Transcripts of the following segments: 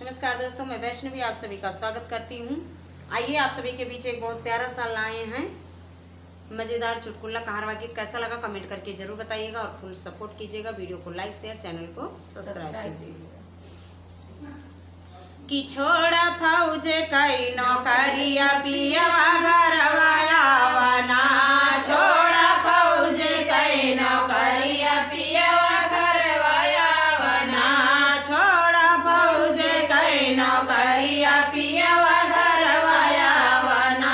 नमस्कार दोस्तों, मैं वैष्णवी आप सभी का स्वागत करती हूँ। आइए आप सभी के बीच एक बहुत प्यारा सा लाए हैं मज़ेदार चुटकुला कहारवा गीत। कैसा लगा कमेंट करके जरूर बताइएगा और फुल सपोर्ट कीजिएगा। वीडियो को लाइक शेयर, चैनल को सब्सक्राइब कीजिएगा। कि छोड़ा फौजे कई नौकरिया पियवा घरवाया वना, छोड़ा फौजे कई नौकरिया पियवा घरवाया वना, छोड़ा फौजे कई नौकरिया पियवा घरवाया वना।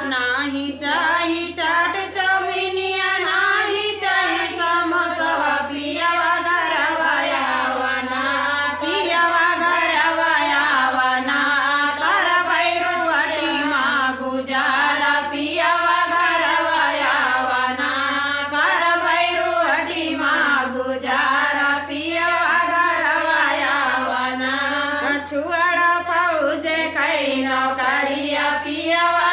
नाही चाही चाट चौमिनिया, नाही चाही समोसा पियवा घरवाया वना, पियवा घरवाया वना। कर भैरुवटी माँ गुजारा पियवा घरवाया वना, कर भैरुवटी माँ गुजारा पियवा घरवाया वना। छुआड़ा फौजे कई नौकरिया पियवा